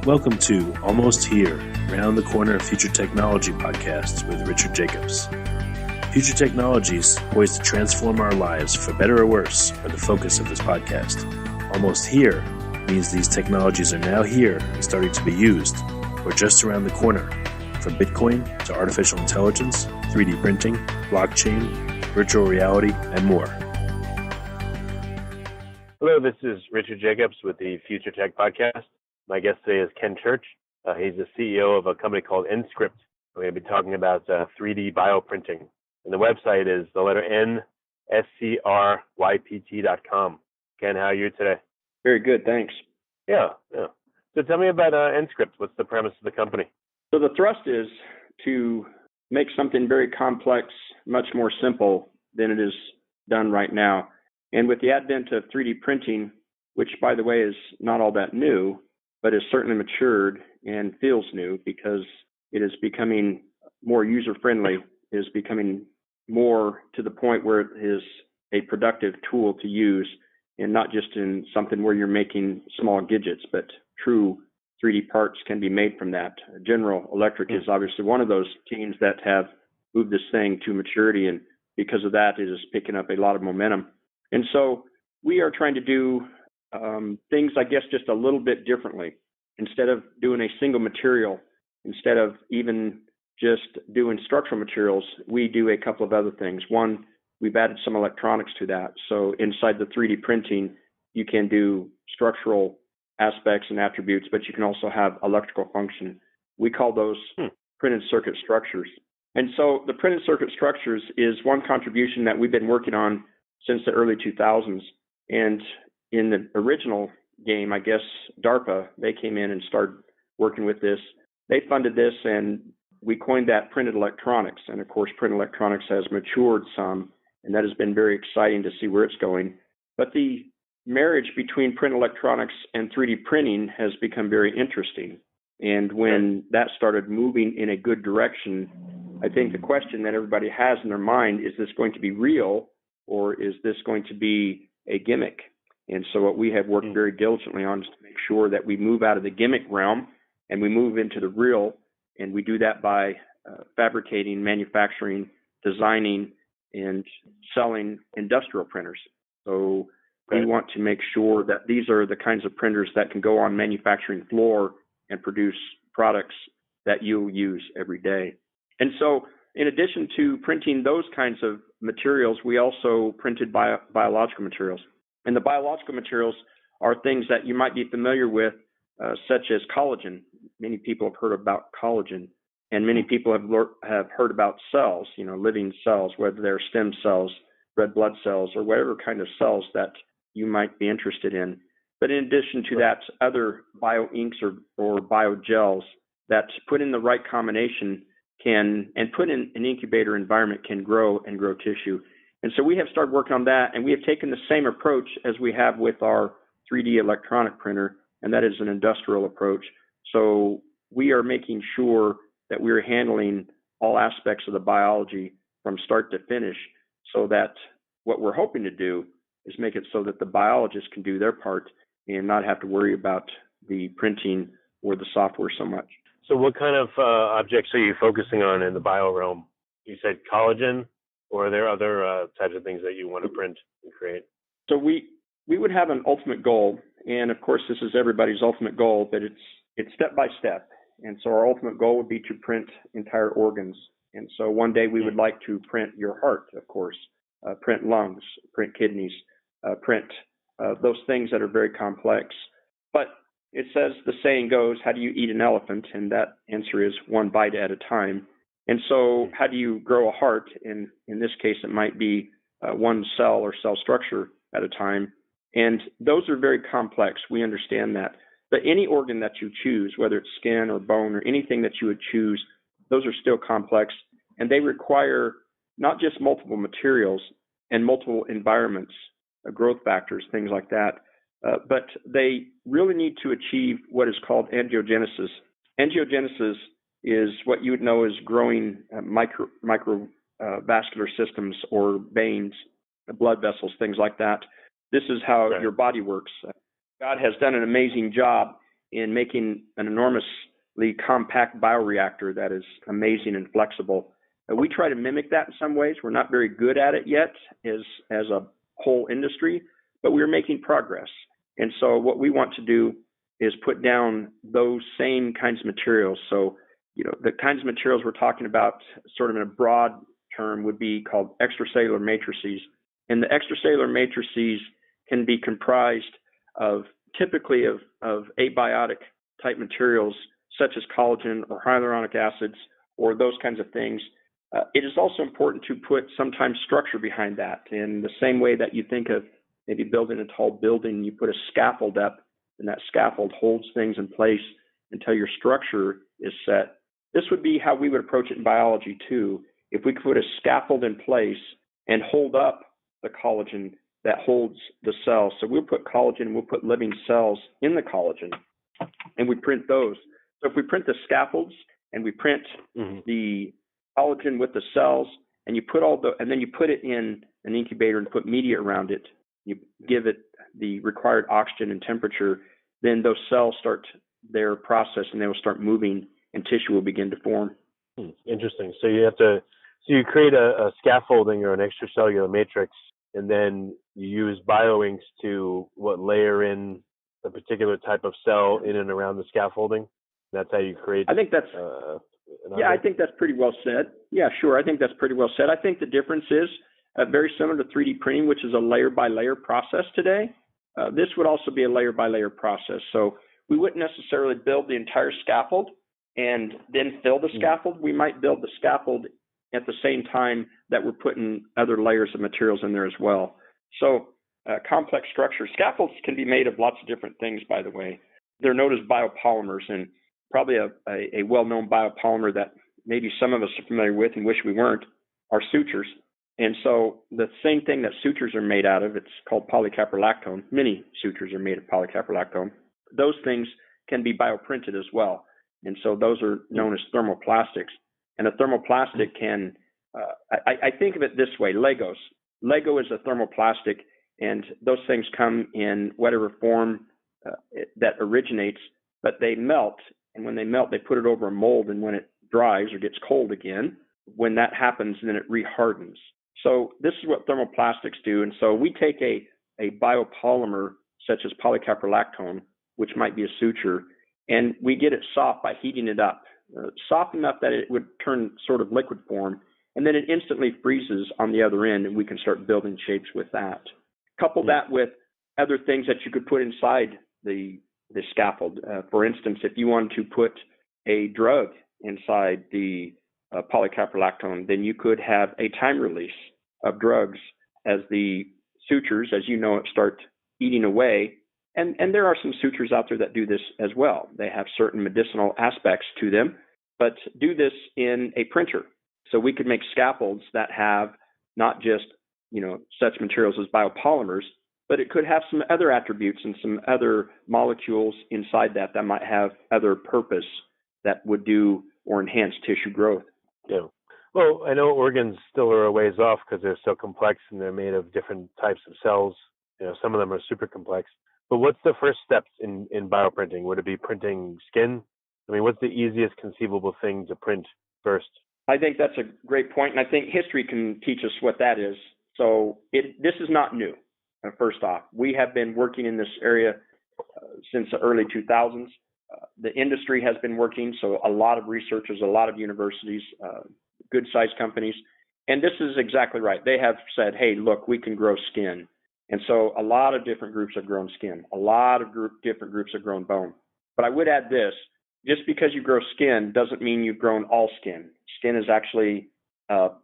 Welcome to Almost Here, Round the Corner Future Technology podcast with Richard Jacobs. Future technologies poised to transform our lives for better or worse are the focus of this podcast. Almost here means these technologies are now here and starting to be used, or just around the corner, from Bitcoin to artificial intelligence, 3D printing, blockchain, virtual reality, and more. Hello, this is Richard Jacobs with the Future Tech Podcast. My guest today is Ken Church. He's the CEO of a company called nScrypt. We're going to be talking about 3D bioprinting. And the website is the letter N, SCRYPT.com. Ken, how are you today? Very good, thanks. Yeah. So tell me about nScrypt. What's the premise of the company? So the thrust is to make something very complex much more simple than it is done right now. And with the advent of 3D printing, which, by the way, is not all that new, but is certainly matured and feels new because it is becoming more user-friendly, is becoming more to the point where it is a productive tool to use, and not just in something where you're making small gadgets, but true 3D parts can be made from that. General Electric is obviously one of those teams that have moved this thing to maturity, and because of that, it is picking up a lot of momentum. And so we are trying to do things, I guess, just a little bit differently. Instead of doing a single material, instead of even just doing structural materials, we do a couple of other things. One, we've added some electronics to that. So inside the 3D printing, you can do structural aspects and attributes, but you can also have electrical function. We call those printed circuit structures. And so the printed circuit structures is one contribution that we've been working on since the early 2000s. And in the original game, I guess, DARPA, they came in and started working with this. They funded this, and we coined that printed electronics. And of course, printed electronics has matured some, and that has been very exciting to see where it's going. But the marriage between printed electronics and 3D printing has become very interesting. And when that started moving in a good direction, I think the question that everybody has in their mind, is this going to be real, or is this going to be a gimmick? And so what we have worked very diligently on is to make sure that we move out of the gimmick realm and we move into the real. And we do that by fabricating, manufacturing, designing, and selling industrial printers. So we want to make sure that these are the kinds of printers that can go on manufacturing floor and produce products that you'll use every day. And so in addition to printing those kinds of materials, we also printed biological materials. And the biological materials are things that you might be familiar with, such as collagen. Many people have heard about collagen, and many people have heard about cells, living cells, whether they're stem cells, red blood cells, or whatever kind of cells that you might be interested in. But in addition to that, other bioinks or biogels that put in the right combination and put in an incubator environment can grow tissue. And so we have started working on that, and we have taken the same approach as we have with our 3D electronic printer, and that is an industrial approach. So we are making sure that we're handling all aspects of the biology from start to finish, so that what we're hoping to do is make it so that the biologists can do their part and not have to worry about the printing or the software so much. So what kind of objects are you focusing on in the bio realm? You said collagen, or are there other types of things that you want to print and create? So we would have an ultimate goal, and of course this is everybody's ultimate goal, but it's step by step. And so our ultimate goal would be to print entire organs. And so one day we would like to print your heart, of course, print lungs, print kidneys, print those things that are very complex. But it says, the saying goes, how do you eat an elephant? And that answer is one bite at a time. And so how do you grow a heart? In this case, it might be one cell or cell structure at a time. And those are very complex. We understand that. But any organ that you choose, whether it's skin or bone or anything that you would choose, those are still complex. And they require not just multiple materials and multiple environments, growth factors, things like that, but they really need to achieve what is called angiogenesis. Angiogenesis is what you would know as growing microvascular systems or veins, blood vessels, things like that. This is how your body works. God has done an amazing job in making an enormously compact bioreactor that is amazing and flexible. We try to mimic that in some ways. We're not very good at it yet as a whole industry, but we're making progress. And so what we want to do is put down those same kinds of materials. So, the kinds of materials we're talking about sort of in a broad term would be called extracellular matrices. And the extracellular matrices can be comprised of typically of abiotic type materials such as collagen or hyaluronic acids or those kinds of things. It is also important to put sometimes structure behind that. In the same way that you think of maybe building a tall building, you put a scaffold up, and that scaffold holds things in place until your structure is set. This would be how we would approach it in biology too. If we could put a scaffold in place and hold up the collagen that holds the cells. So we'll put collagen, we'll put living cells in the collagen, and we print those. So if we print the scaffolds and we print the collagen with the cells, and you put and then you put it in an incubator and put media around it, you give it the required oxygen and temperature, then those cells start their process and they will start moving and tissue will begin to form. Interesting. So you create a scaffolding or an extracellular matrix, and then you use bioinks to layer in a particular type of cell in and around the scaffolding. That's how you create. I think that's I think that's pretty well said. Yeah, sure. I think that's pretty well said. I think the difference is very similar to 3D printing, which is a layer by layer process today. This would also be a layer by layer process. So we wouldn't necessarily build the entire scaffold and then fill the scaffold. We might build the scaffold at the same time that we're putting other layers of materials in there as well. So complex structures. Scaffolds can be made of lots of different things, by the way. They're known as biopolymers, and probably a well-known biopolymer that maybe some of us are familiar with and wish we weren't are sutures. And so the same thing that sutures are made out of, it's called polycaprolactone. Many sutures are made of polycaprolactone. Those things can be bioprinted as well. And so those are known as thermoplastics. And a thermoplastic can, I think of it this way, Legos. Lego is a thermoplastic, and those things come in whatever form that originates, but they melt. And when they melt, they put it over a mold, and when it dries or gets cold again, when that happens, then it rehardens. So this is what thermoplastics do. And so we take a biopolymer such as polycaprolactone, which might be a suture, and we get it soft by heating it up, soft enough that it would turn sort of liquid form, and then it instantly freezes on the other end, and we can start building shapes with that. Couple that with other things that you could put inside the scaffold. For instance, if you wanted to put a drug inside the polycaprolactone, then you could have a time release of drugs as the sutures, as you know, it start eating away. And there are some sutures out there that do this as well. They have certain medicinal aspects to them, but do this in a printer. So we could make scaffolds that have not just, such materials as biopolymers, but it could have some other attributes and some other molecules inside that might have other purpose that would do or enhance tissue growth. Yeah. Well, I know organs still are a ways off because they're so complex and they're made of different types of cells. Some of them are super complex. But what's the first steps in bioprinting? Would it be printing skin? I mean, what's the easiest conceivable thing to print first? I think that's a great point, and I think history can teach us what that is. So this is not new. First off, we have been working in this area since the early 2000s. The industry has been working, so a lot of researchers, a lot of universities, good-sized companies, and this is exactly right. They have said, hey, look, we can grow skin. And so a lot of different groups have grown skin. A lot of different groups have grown bone. But I would add this, just because you grow skin doesn't mean you've grown all skin. Skin is actually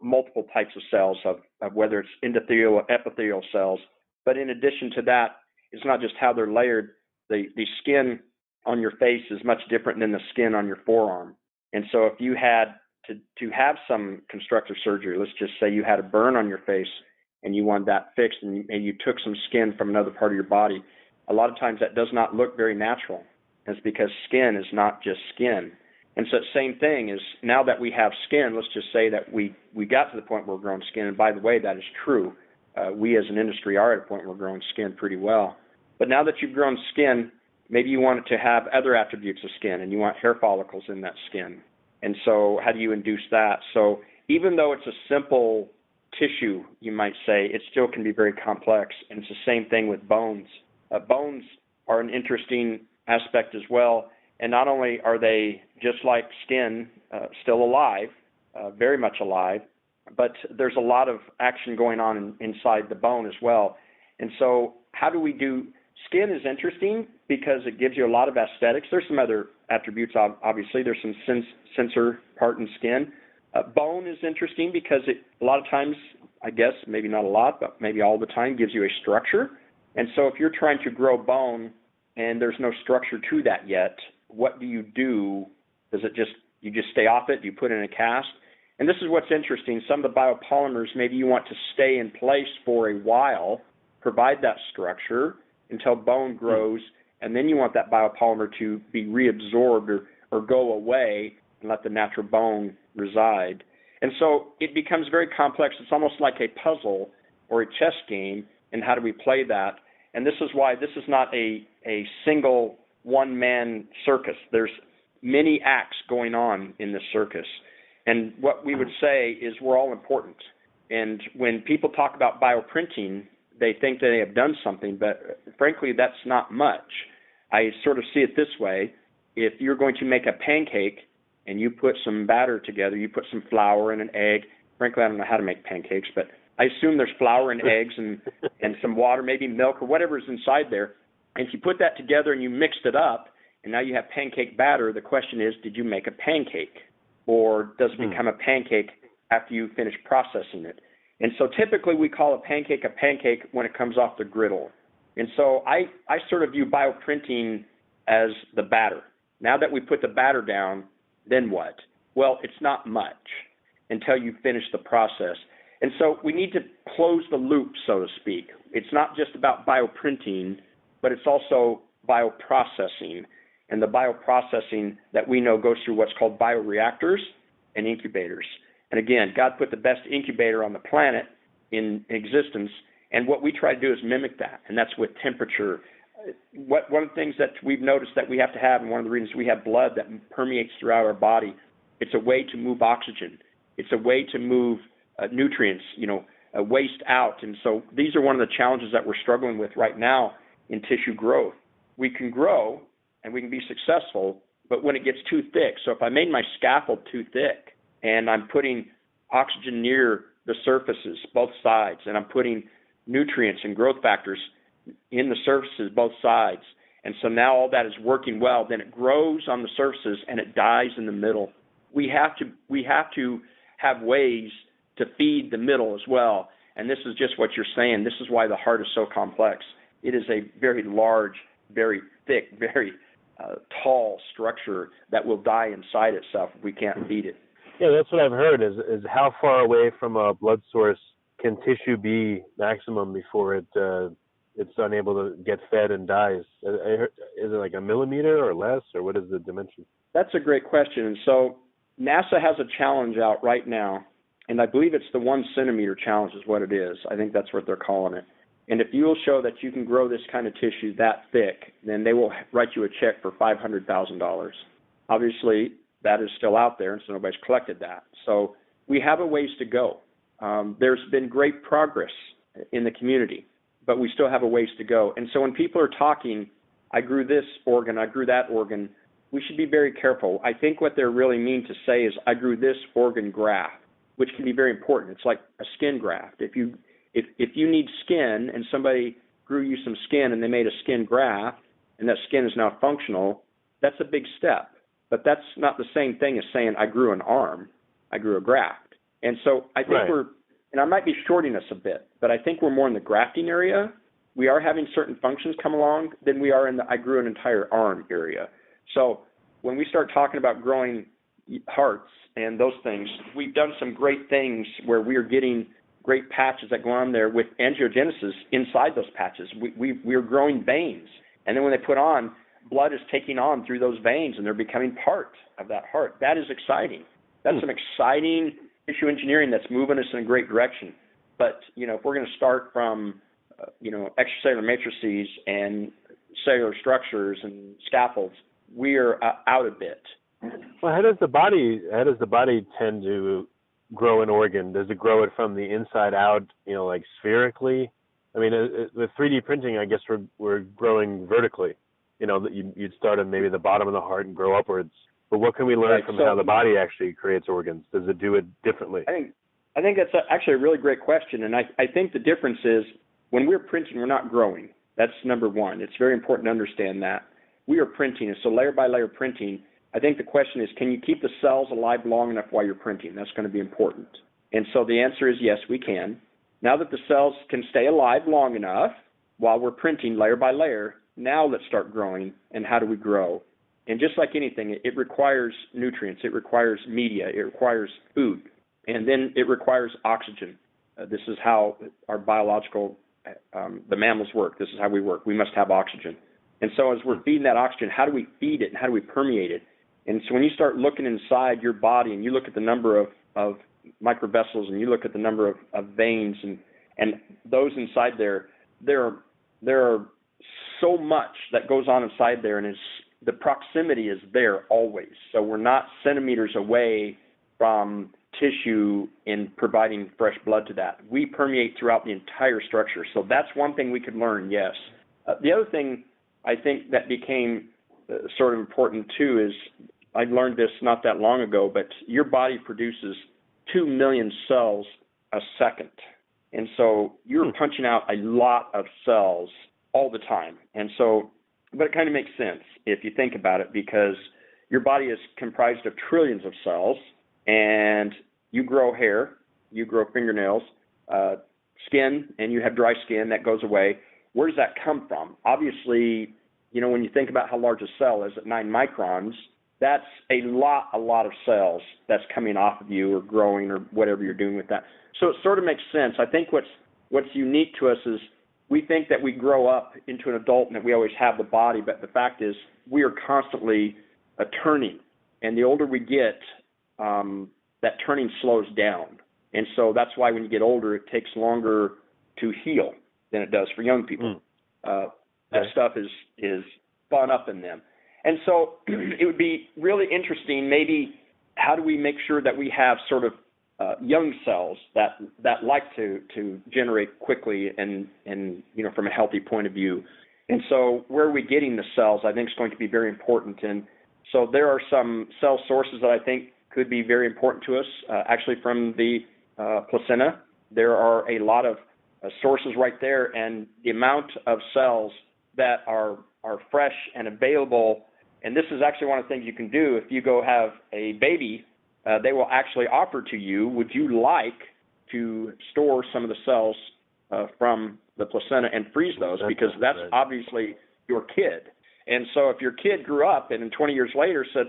multiple types of cells of whether it's endothelial or epithelial cells. But in addition to that, it's not just how they're layered. The skin on your face is much different than the skin on your forearm. And so if you had to have some constructive surgery, let's just say you had a burn on your face and you want that fixed and you took some skin from another part of your body, a lot of times that does not look very natural. It's because skin is not just skin. And so the same thing is now that we have skin, let's just say that we got to the point where we're growing skin. And by the way, that is true. We as an industry are at a point where we're growing skin pretty well. But now that you've grown skin, maybe you want it to have other attributes of skin, and you want hair follicles in that skin. And so how do you induce that? So even though it's a simple tissue, you might say, it still can be very complex. And it's the same thing with bones. Bones are an interesting aspect as well. And not only are they, just like skin, still alive, very much alive, but there's a lot of action going on inside the bone as well. And so how do we do? Skin is interesting because it gives you a lot of aesthetics. There's some other attributes, obviously. There's some sensor part in skin. Bone is interesting because it, a lot of times, I guess, maybe not a lot, but maybe all the time, gives you a structure. And so if you're trying to grow bone and there's no structure to that yet, what do you do? Does it just, you just stay off it? Do you put it in a cast? And this is what's interesting. Some of the biopolymers, maybe you want to stay in place for a while, provide that structure until bone grows, and then you want that biopolymer to be reabsorbed or go away and let the natural bone reside. And so it becomes very complex. It's almost like a puzzle or a chess game, and how do we play that? And this is why this is not a single one-man circus. There's many acts going on in this circus. And what we would say is we're all important. And when people talk about bioprinting, they think that they have done something, but frankly, that's not much. I sort of see it this way. If you're going to make a pancake and you put some batter together, you put some flour and an egg. Frankly, I don't know how to make pancakes, but I assume there's flour and eggs and some water, maybe milk or whatever is inside there. And if you put that together and you mixed it up, and now you have pancake batter, the question is, did you make a pancake? Or does it become a pancake after you finish processing it? And so typically we call a pancake when it comes off the griddle. And so I sort of view bioprinting as the batter. Now that we put the batter down, then what? Well, it's not much until you finish the process. And so we need to close the loop, so to speak. It's not just about bioprinting, but it's also bioprocessing. And the bioprocessing that we know goes through what's called bioreactors and incubators. And again, God put the best incubator on the planet in existence, and what we try to do is mimic that, and that's with temperature. One of the things that we've noticed that we have to have, and one of the reasons we have blood that permeates throughout our body, it's a way to move oxygen. It's a way to move nutrients, waste out. And so these are one of the challenges that we're struggling with right now in tissue growth. We can grow and we can be successful, but when it gets too thick, so if I made my scaffold too thick and I'm putting oxygen near the surfaces, both sides, and I'm putting nutrients and growth factors in the surfaces, both sides, and so now all that is working well, then it grows on the surfaces and it dies in the middle. We have to have ways to feed the middle as well, and this is just what you're saying. This is why the heart is so complex. It is a very large, very thick, very tall structure that will die inside itself if we can't feed it. Yeah, that's what I've heard is how far away from a blood source can tissue be maximum before it's unable to get fed and dies? Is it like a millimeter or less, or what is the dimension? That's a great question. And so NASA has a challenge out right now, and I believe it's the 1 centimeter challenge is what it is. I think that's what they're calling it. And if you will show that you can grow this kind of tissue that thick, then they will write you a check for $500,000. Obviously, that is still out there, and so nobody's collected that. So we have a ways to go. There's been great progress in the community, but we still have a ways to go. And so when people are talking, I grew this organ, I grew that organ, we should be very careful. I think what they're really mean to say is I grew this organ graft, which can be very important. It's like a skin graft. If you need skin and somebody grew you some skin and they made a skin graft and that skin is now functional, that's a big step. But that's not the same thing as saying I grew an arm, I grew a graft. And so I think and I might be shorting us a bit, but I think we're more in the grafting area. We are having certain functions come along than we are in the I grew an entire arm area. So when we start talking about growing hearts and those things, we've done some great things where we are getting great patches that go on there with angiogenesis inside those patches. We are growing veins. And then when they put on, blood is taking on through those veins and they're becoming part of that heart. That is exciting. That's some exciting tissue engineering that's moving us in a great direction. But, if we're going to start from, extracellular matrices and cellular structures and scaffolds, we are out a bit. Well, how does the body tend to grow an organ? Does it grow it from the inside out, like spherically? I mean, with 3D printing, I guess we're growing vertically. That you'd start at maybe the bottom of the heart and grow upwards. But what can we learn from how the body actually creates organs? Does it do it differently? I think that's actually a really great question, and I think the difference is when we're printing, we're not growing. That's number one. It's very important to understand that. We are printing, and so layer by layer printing. I think the question is, can you keep the cells alive long enough while you're printing? That's going to be important. And so the answer is yes, we can. Now that the cells can stay alive long enough while we're printing layer by layer, now let's start growing. And how do we grow? And just like anything, it requires nutrients, it requires media, it requires food, and then it requires oxygen. This is how our biological, the mammals work. This is how we work. We must have oxygen. And so as we're feeding that oxygen, how do we feed it and how do we permeate it? And so when you start looking inside your body and you look at the number of microvessels and you look at the number of veins and those inside there are so much that goes on inside there, and the proximity is there always. So we're not centimeters away from tissue in providing fresh blood to that. We permeate throughout the entire structure. So that's one thing we could learn, yes. The other thing I think that became sort of important too is, I learned this not that long ago, but your body produces 2 million cells a second. And so you're punching out a lot of cells all the time. And so, but it kind of makes sense if you think about it, because your body is comprised of trillions of cells, and you grow hair, you grow fingernails, skin, and you have dry skin that goes away. Where does that come from? Obviously, when you think about how large a cell is at 9 microns, that's a lot of cells that's coming off of you or growing or whatever you're doing with that. So it sort of makes sense. I think what's unique to us is we think that we grow up into an adult and that we always have the body, but the fact is we are constantly turning. And the older we get, that turning slows down. And so that's why when you get older, it takes longer to heal than it does for young people. That stuff is spun up in them. And so it would be really interesting, maybe how do we make sure that we have sort of young cells that like to generate quickly and from a healthy point of view. And so where are we getting the cells, I think is going to be very important. And so there are some cell sources that I think could be very important to us, actually from the placenta. There are a lot of sources right there, and the amount of cells that are fresh and available. And this is actually one of the things you can do if you go have a baby. They will actually offer to you, would you like to store some of the cells from the placenta and freeze those? Because that's obviously your kid. And so if your kid grew up and 20 years later said,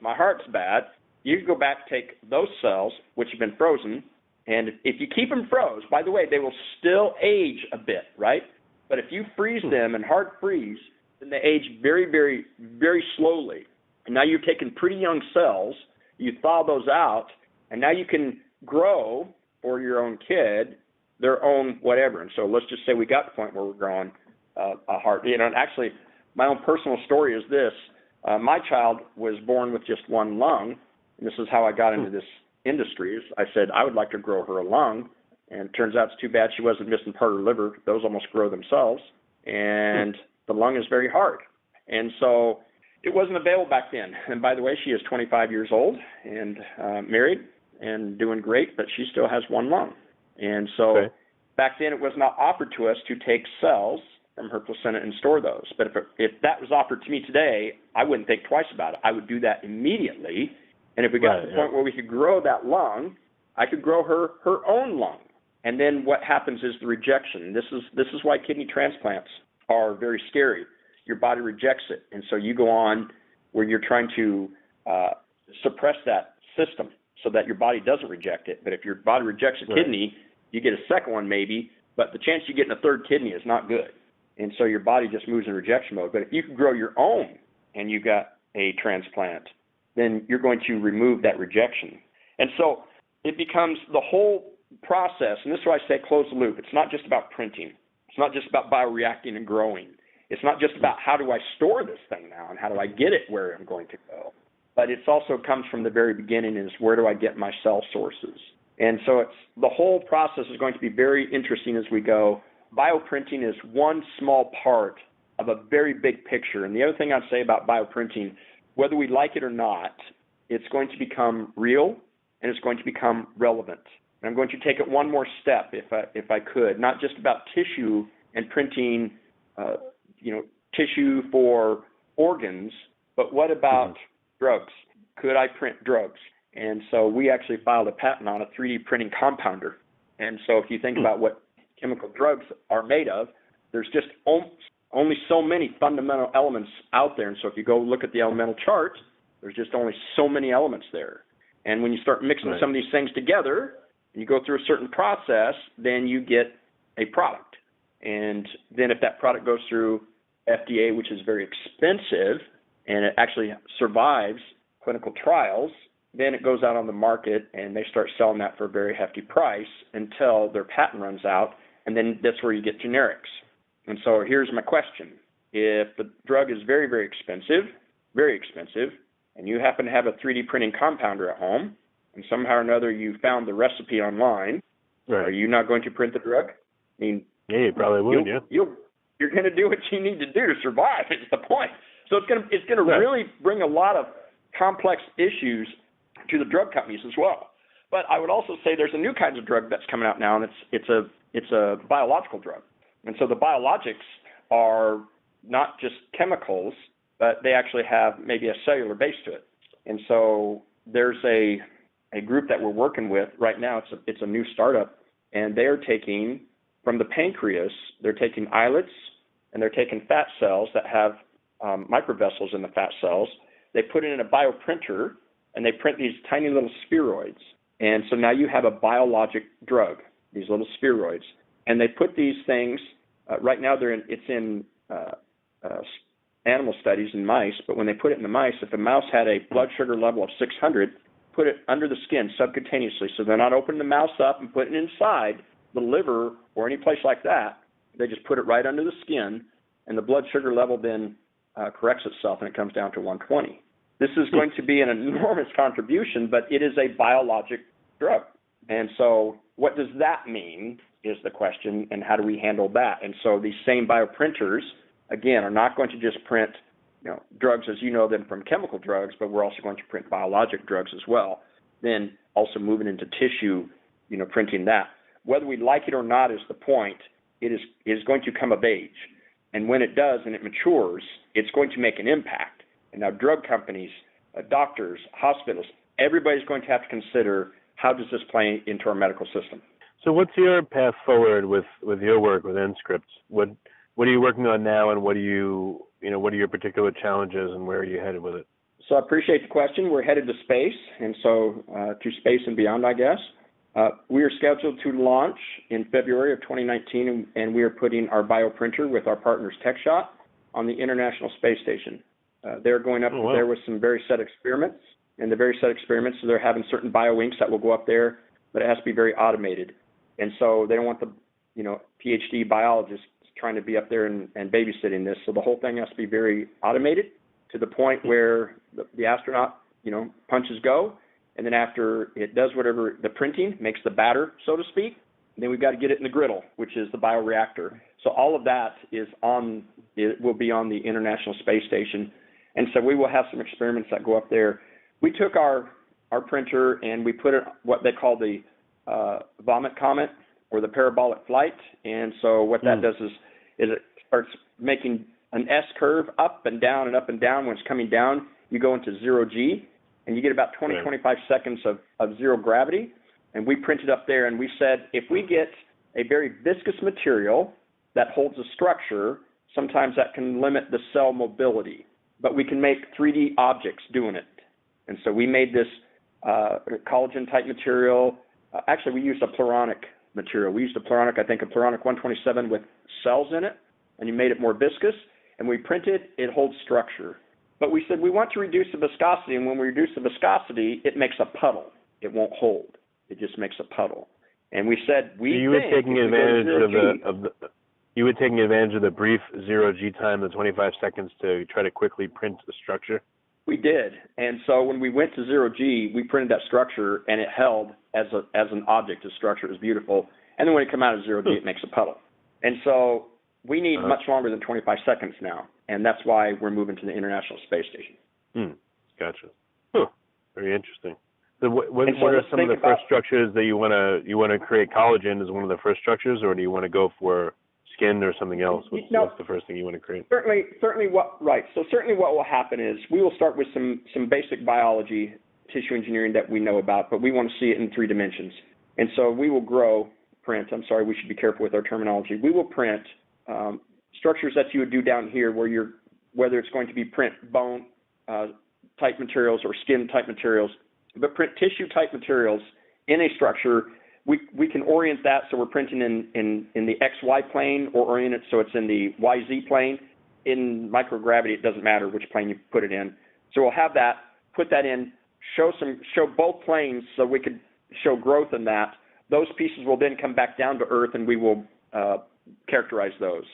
my heart's bad, you can go back, take those cells, which have been frozen, and if you keep them froze, by the way, they will still age a bit, right? But if you freeze them and hard freeze, then they age very, very, very slowly. And now you've taken pretty young cells, you thaw those out, and now you can grow for your own kid their own whatever. And so let's just say we got to the point where we're growing a heart. And actually, my own personal story is this. My child was born with just one lung, and this is how I got into this industry. I said, I would like to grow her a lung, and it turns out it's too bad she wasn't missing part of her liver. Those almost grow themselves, and the lung is very hard. And so it wasn't available back then. And by the way, she is 25 years old and married and doing great, but she still has one lung. And so back then it was not offered to us to take cells from her placenta and store those. But if that was offered to me today, I wouldn't think twice about it. I would do that immediately. And if we got to the point where we could grow that lung, I could grow her own lung. And then what happens is the rejection. This is why kidney transplants are very scary. Your body rejects it. And so you go on where you're trying to suppress that system so that your body doesn't reject it. But if your body rejects a kidney, you get a second one maybe, but the chance you get a third kidney is not good. And so your body just moves in rejection mode. But if you can grow your own and you got a transplant, then you're going to remove that rejection. And so it becomes the whole process, and this is why I say close the loop. It's not just about printing. It's not just about bioreacting and growing. It's not just about how do I store this thing now and how do I get it where I'm going to go, but it also comes from the very beginning is where do I get my cell sources? And so the whole process is going to be very interesting as we go. Bioprinting is one small part of a very big picture. And the other thing I'd say about bioprinting, whether we like it or not, it's going to become real and it's going to become relevant. And I'm going to take it one more step, if I could, not just about tissue and printing, tissue for organs, but what about drugs? Could I print drugs? And so we actually filed a patent on a 3D printing compounder. And so if you think about what chemical drugs are made of, there's just only so many fundamental elements out there. And so if you go look at the elemental chart, there's just only so many elements there. And when you start mixing some of these things together, and you go through a certain process, then you get a product. And then if that product goes through FDA, which is very expensive, and it actually survives clinical trials, then it goes out on the market and they start selling that for a very hefty price until their patent runs out, and then that's where you get generics. And so here's my question. If the drug is very, very expensive, and you happen to have a 3D printing compounder at home, and somehow or another you found the recipe online, are you not going to print the drug? I mean, yeah, you probably would, You're going to do what you need to do to survive, is the point. So it's going to really bring a lot of complex issues to the drug companies as well. But I would also say there's a new kind of drug that's coming out now, and it's a biological drug. And so the biologics are not just chemicals, but they actually have maybe a cellular base to it. And so there's a group that we're working with right now. It's a new startup, and they're taking from the pancreas, they're taking islets, and they're taking fat cells that have microvessels in the fat cells. They put it in a bioprinter, and they print these tiny little spheroids. And so now you have a biologic drug, these little spheroids. And they put these things, right now it's in animal studies in mice, but when they put it in the mice, if a mouse had a blood sugar level of 600, put it under the skin subcutaneously. So they're not opening the mouse up and putting it inside the liver or any place like that. They just put it right under the skin, and the blood sugar level then corrects itself, and it comes down to 120. This is going to be an enormous contribution, but it is a biologic drug. And so what does that mean is the question, and how do we handle that? And so these same bioprinters, again, are not going to just print drugs as you know them from chemical drugs, but we're also going to print biologic drugs as well. Then also moving into tissue, printing that. Whether we like it or not is the point. It is going to come of age. And when it does and it matures, it's going to make an impact. And now drug companies, doctors, hospitals, everybody's going to have to consider, how does this play into our medical system? So what's your path forward with your work with nScrypt? What are you working on now, and what are your particular challenges, and where are you headed with it? So I appreciate the question. We're headed to space, and so to space and beyond, I guess. We are scheduled to launch in February of 2019, and we are putting our bioprinter with our partners TechShot on the International Space Station. They're going up there with some very set experiments, and the very set experiments, so they're having certain bioinks that will go up there, but it has to be very automated. And so they don't want the PhD biologists trying to be up there and babysitting this. So the whole thing has to be very automated to the point where the astronaut, punches go. And then after it does whatever the printing, makes the batter, so to speak, then we've got to get it in the griddle, which is the bioreactor. So all of that will be on the International Space Station. And so we will have some experiments that go up there. We took our printer and we put it what they call the vomit comet or the parabolic flight. And so what that does is it starts making an S curve up and down and up and down. When it's coming down, you go into 0G, and you get about 25 seconds of zero gravity. And we printed up there, and we said, if we get a very viscous material that holds a structure, sometimes that can limit the cell mobility. But we can make 3D objects doing it. And so we made this collagen-type material. Actually, we used a pluronic material. We used a pluronic 127 with cells in it, and you made it more viscous. And we printed, it holds structure. But we said we want to reduce the viscosity, and when we reduce the viscosity, it makes a puddle. It won't hold. It just makes a puddle. And we said you were taking advantage You were taking advantage of the brief zero-G time, the 25 seconds, to try to quickly print the structure? We did. And so when we went to zero-G, we printed that structure, and it held as an object, a structure. It was beautiful. And then when it came out of zero-G, it makes a puddle. And so we need much longer than 25 seconds now, and that's why we're moving to the International Space Station. Gotcha. Very interesting. So what are some of the first structures that you want to create collagen as one of the first structures, or do you want to go for skin or something else? What's the first thing you want to create? Certainly what will happen is we will start with some basic biology, tissue engineering that we know about, but we want to see it in 3 dimensions. And so we will we should be careful with our terminology. We will print structures that you would do down here whether it's going to be print bone type materials or skin type materials, but print tissue type materials in a structure. We can orient that so we're printing in the XY plane, or orient it so it's in the YZ plane. In microgravity, it doesn't matter which plane you put it in. So we'll have that, put that in, show both planes so we could show growth in that. Those pieces will then come back down to Earth, and we will characterize those.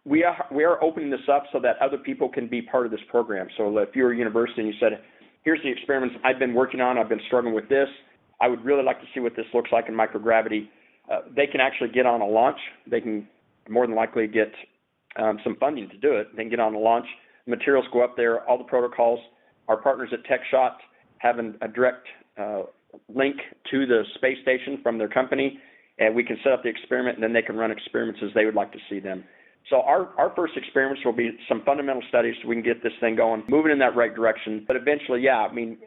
We are opening this up so that other people can be part of this program. So if you're a university and you said, here's the experiments I've been working on, I've been struggling with this, I would really like to see what this looks like in microgravity, they can actually get on a launch. They can more than likely get some funding to do it. They can get on a launch. Materials go up there, all the protocols. Our partners at TechShot have a direct link to the space station from their company, and we can set up the experiment, and then they can run experiments as they would like to see them. So our first experiments will be some fundamental studies so we can get this thing going, moving in that right direction. But eventually,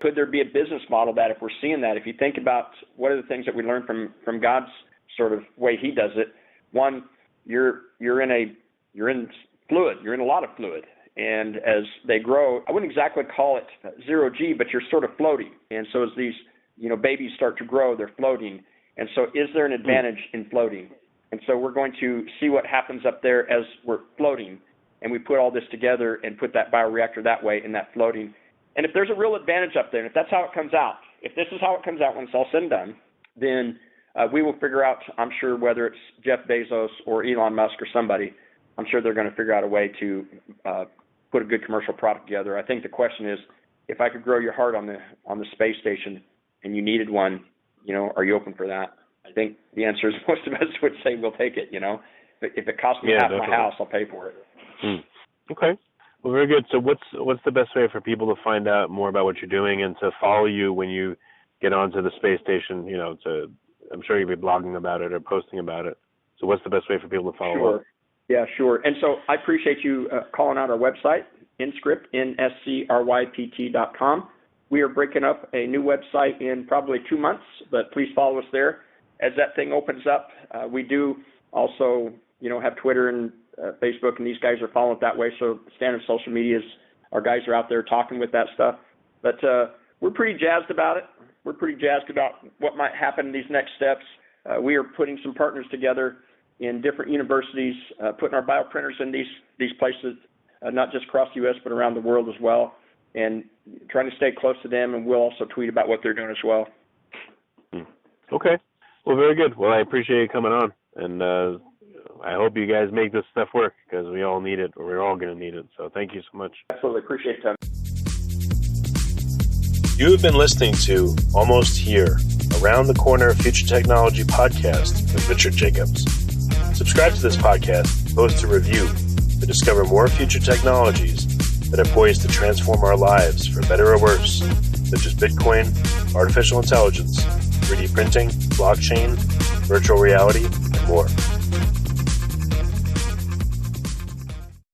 could there be a business model that if we're seeing that, if you think about what are the things that we learn from God's sort of way he does it, one, you're in fluid, you're in a lot of fluid. And as they grow, I wouldn't exactly call it zero-G, but you're sort of floating. And so as these babies start to grow, they're floating. And so is there an advantage in floating? And so we're going to see what happens up there as we're floating, and we put all this together and put that bioreactor that way in that floating. And if there's a real advantage up there, and if that's how it comes out, if this is how it comes out when it's all said and done, then we will figure out, I'm sure, whether it's Jeff Bezos or Elon Musk or somebody, I'm sure they're going to figure out a way to put a good commercial product together. I think the question is, if I could grow your heart on the space station and you needed one, are you open for that? I think the answer is most of us would say we'll take it, If it costs me half my house, I'll pay for it. Okay. Well, very good. So what's the best way for people to find out more about what you're doing and to follow you when you get onto the space station? I'm sure you'll be blogging about it or posting about it. So what's the best way for people to follow up? Yeah, sure. And so I appreciate you calling out our website, nScrypt, nScrypt.com. We are breaking up a new website in probably 2 months, but please follow us there. As that thing opens up, we do also, have Twitter and Facebook, and these guys are following it that way. So standard social medias, our guys are out there talking with that stuff. But we're pretty jazzed about it. We're pretty jazzed about what might happen in these next steps. We are putting some partners together in different universities, putting our bioprinters in these places, not just across the U.S., but around the world as well, and trying to stay close to them, and we'll also tweet about what they're doing as well. Okay. Well, very good. Well, I appreciate you coming on, and I hope you guys make this stuff work because we all need it, or we're all going to need it. So thank you so much. Absolutely. Appreciate it, Tom. You have been listening to Almost Here, Around the Corner Future Technology podcast with Richard Jacobs. Subscribe to this podcast, post a review to discover more future technologies that are poised to transform our lives for better or worse, such as Bitcoin, artificial intelligence, 3D printing, blockchain, virtual reality, and more.